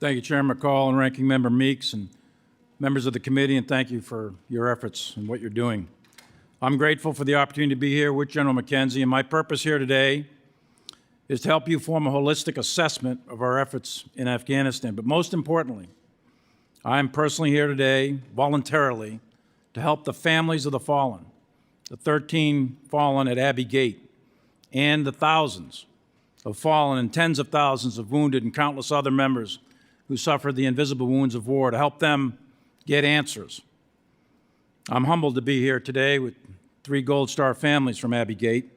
Thank you, Chairman McCall and Ranking Member Meeks and members of the committee, and thank you for your efforts and what you're doing. I'm grateful for the opportunity to be here with General McKenzie, and my purpose here today is to help you form a holistic assessment of our efforts in Afghanistan. But most importantly, I am personally here today, voluntarily, to help the families of the fallen, the 13 fallen at Abbey Gate, and the thousands of fallen and tens of thousands of wounded and countless other members who suffered the invisible wounds of war, to help them get answers. I'm humbled to be here today with 3 Gold Star families from Abbey Gate,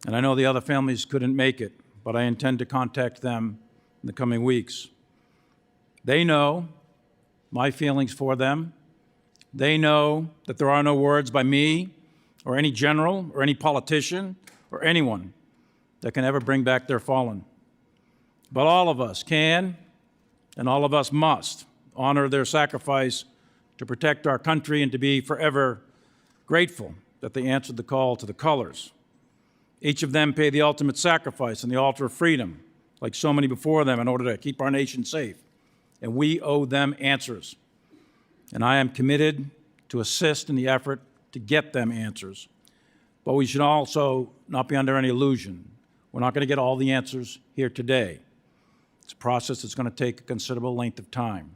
and I know the other families couldn't make it, but I intend to contact them in the coming weeks. They know my feelings for them. They know that there are no words by me or any general or any politician or anyone that can ever bring back their fallen. But all of us can, and all of us must, honor their sacrifice to protect our country and to be forever grateful that they answered the call to the colors. Each of them paid the ultimate sacrifice on the altar of freedom, like so many before them, in order to keep our nation safe. And we owe them answers. And I am committed to assist in the effort to get them answers. But we should also not be under any illusion. We're not going to get all the answers here today. It's a process that's going to take a considerable length of time.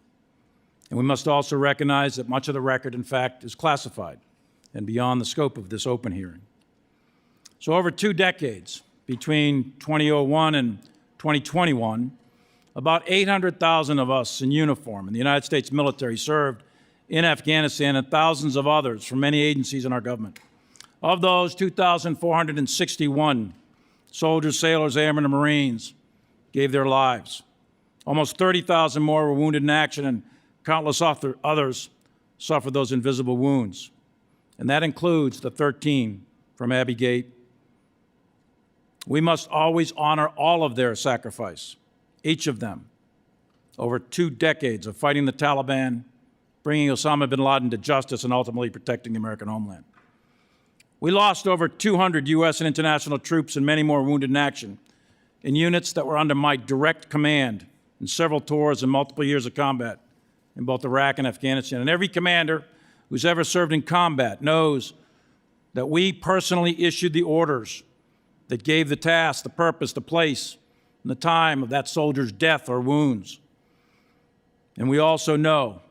And we must also recognize that much of the record, in fact, is classified and beyond the scope of this open hearing. So over 2 decades, between 2001 and 2021, about 800,000 of us in uniform in the United States military served in Afghanistan, and thousands of others from many agencies in our government. Of those, 2,461 soldiers, sailors, airmen, and Marines gave their lives. Almost 30,000 more were wounded in action, and countless others suffered those invisible wounds. And that includes the 13 from Abbey Gate. We must always honor all of their sacrifice, each of them, over 2 decades of fighting the Taliban, bringing Osama bin Laden to justice, and ultimately protecting the American homeland. We lost over 200 U.S. and international troops and many more wounded in action in units that were under my direct command in several tours and multiple years of combat in both Iraq and Afghanistan. And every commander who's ever served in combat knows that we personally issued the orders that gave the task, the purpose, the place, and the time of that soldier's death or wounds. And we also know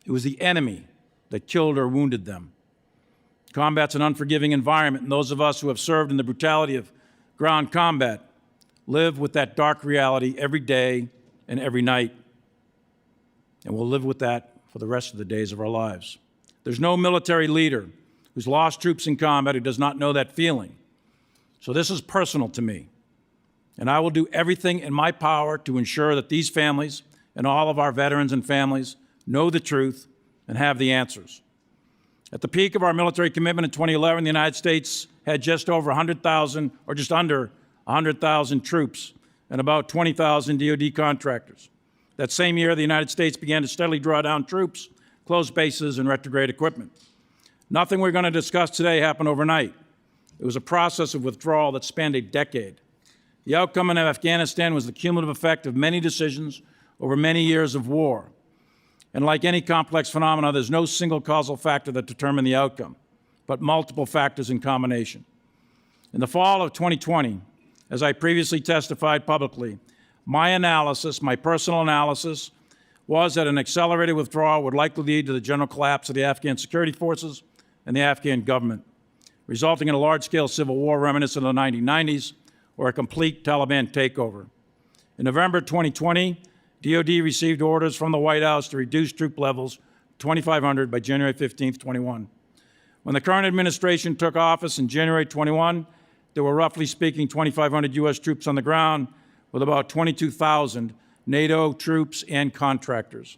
it was the enemy that killed or wounded them. Combat's an unforgiving environment, and those of us who have served in the brutality of ground combat live with that dark reality every day and every night. And we'll live with that for the rest of the days of our lives. There's no military leader who's lost troops in combat who does not know that feeling. So this is personal to me. And I will do everything in my power to ensure that these families and all of our veterans and families know the truth and have the answers. At the peak of our military commitment in 2011, the United States had just over 100,000, or just under 100,000 troops and about 20,000 DoD contractors. That same year, the United States began to steadily draw down troops, close bases, and retrograde equipment. Nothing we're going to discuss today happened overnight. It was a process of withdrawal that spanned a decade. The outcome in Afghanistan was the cumulative effect of many decisions over many years of war. And like any complex phenomena, there's no single causal factor that determined the outcome, but multiple factors in combination. In the fall of 2020, as I previously testified publicly, my analysis, my personal analysis, was that an accelerated withdrawal would likely lead to the general collapse of the Afghan security forces and the Afghan government, resulting in a large-scale civil war reminiscent of the 1990s or a complete Taliban takeover. In November 2020, DoD received orders from the White House to reduce troop levels to 2,500 by January 15, 21. When the current administration took office in January 21, there were, roughly speaking, 2,500 U.S. troops on the ground, with about 22,000 NATO troops and contractors.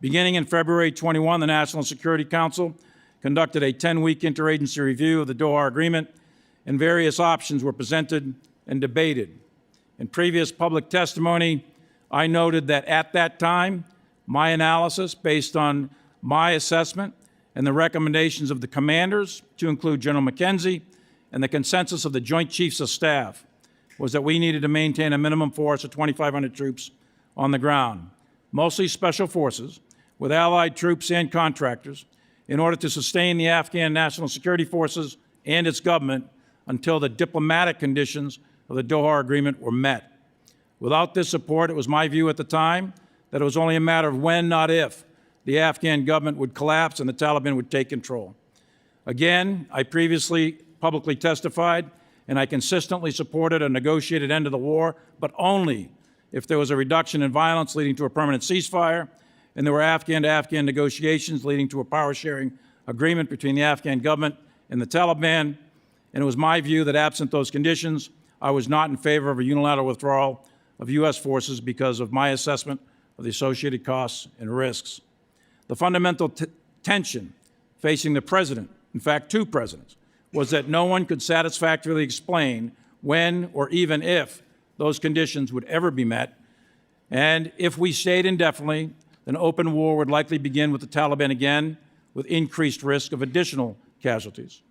Beginning in February 21, the National Security Council conducted a 10-week interagency review of the Doha Agreement, and various options were presented and debated. In previous public testimony, I noted that at that time, my analysis, based on my assessment and the recommendations of the commanders, to include General McKenzie, and the consensus of the Joint Chiefs of Staff, was that we needed to maintain a minimum force of 2,500 troops on the ground. mostly special forces, with allied troops and contractors, in order to sustain the Afghan National Security Forces and its government until the diplomatic conditions of the Doha Agreement were met. Without this support, it was my view at the time that it was only a matter of when, not if, the Afghan government would collapse and the Taliban would take control. Again, I previously publicly testified, and I consistently supported a negotiated end to the war, but only if there was a reduction in violence leading to a permanent ceasefire, and there were Afghan-to-Afghan negotiations leading to a power-sharing agreement between the Afghan government and the Taliban. And it was my view that absent those conditions, I was not in favor of a unilateral withdrawal of U.S. forces because of my assessment of the associated costs and risks. The fundamental tension facing the president, in fact, two presidents, was that no one could satisfactorily explain when or even if those conditions would ever be met. And if we stayed indefinitely, an open war would likely begin with the Taliban again, with increased risk of additional casualties.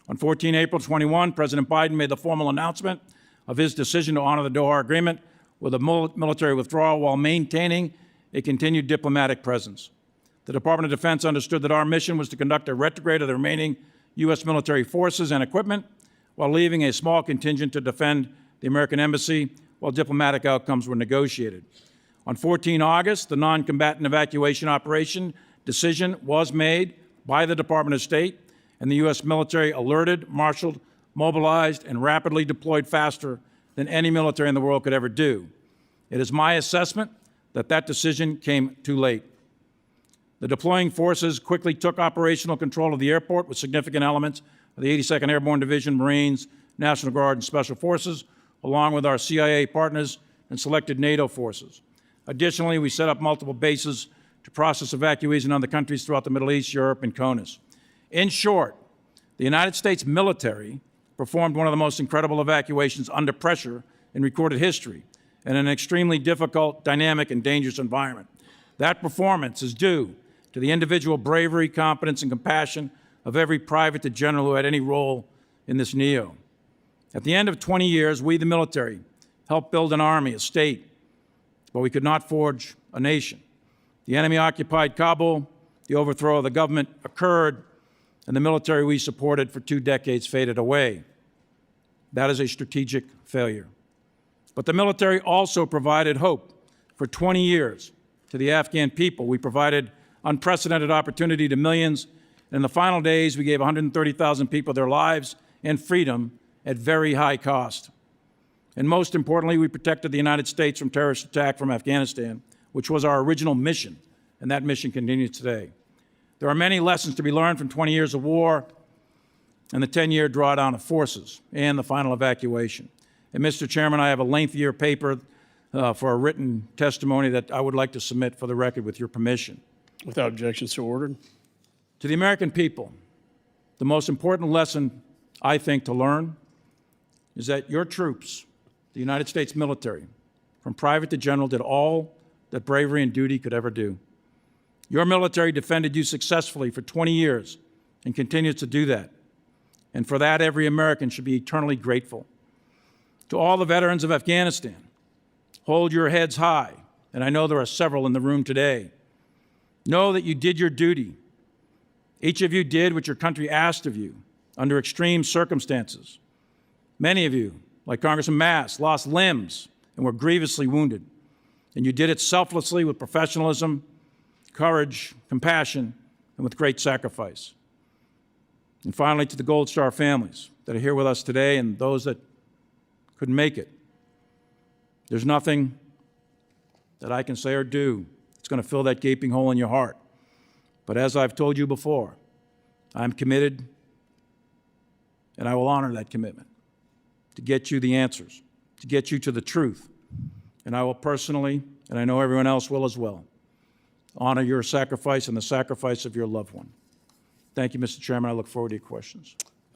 On 14 April 21, President Biden made the formal announcement of his decision to honor the Doha Agreement with a military withdrawal while maintaining a continued diplomatic presence. The Department of Defense understood that our mission was to conduct a retrograde of the remaining U.S. military forces and equipment while leaving a small contingent to defend the American embassy while diplomatic outcomes were negotiated. On 14 August, the non-combatant evacuation operation decision was made by the Department of State, and the U.S. military alerted, marshaled, mobilized, and rapidly deployed faster than any military in the world could ever do. It is my assessment that that decision came too late. The deploying forces quickly took operational control of the airport with significant elements of the 82nd Airborne Division, Marines, National Guard, and Special Forces, along with our CIA partners and selected NATO forces. Additionally, we set up multiple bases to process evacuees in other countries throughout the Middle East, Europe, and CONUS. In short, the United States military performed one of the most incredible evacuations under pressure in recorded history in an extremely difficult, dynamic, and dangerous environment. That performance is due to the individual bravery, competence, and compassion of every private to general who had any role in this NEO. At the end of 20 years, we, the military, helped build an army, a state, but we could not forge a nation. The enemy occupied Kabul, the overthrow of the government occurred, and the military we supported for 2 decades faded away. That is a strategic failure. But the military also provided hope for 20 years to the Afghan people. We provided unprecedented opportunity to millions. In the final days, we gave 130,000 people their lives and freedom at very high cost. And most importantly, we protected the United States from terrorist attack from Afghanistan, which was our original mission, and that mission continues today. There are many lessons to be learned from 20 years of war and the 10-year drawdown of forces and the final evacuation. And Mr. Chairman, I have a lengthier paper for a written testimony that I would like to submit for the record with your permission. Without objection, so ordered. To the American people, the most important lesson, I think, to learn is that your troops, the United States military, from private to general, did all that bravery and duty could ever do. Your military defended you successfully for 20 years and continues to do that. And for that, every American should be eternally grateful. To all the veterans of Afghanistan, hold your heads high, and I know there are several in the room today. Know that you did your duty. Each of you did what your country asked of you under extreme circumstances. Many of you, like Congressman Mass, lost limbs and were grievously wounded. And you did it selflessly with professionalism, courage, compassion, and with great sacrifice. And finally, to the Gold Star families that are here with us today and those that couldn't make it, there's nothing that I can say or do that's going to fill that gaping hole in your heart. But as I've told you before, I'm committed, and I will honor that commitment to get you the answers, to get you to the truth. And I will personally, and I know everyone else will as well, honor your sacrifice and the sacrifice of your loved one. Thank you, Mr. Chairman. I look forward to your questions.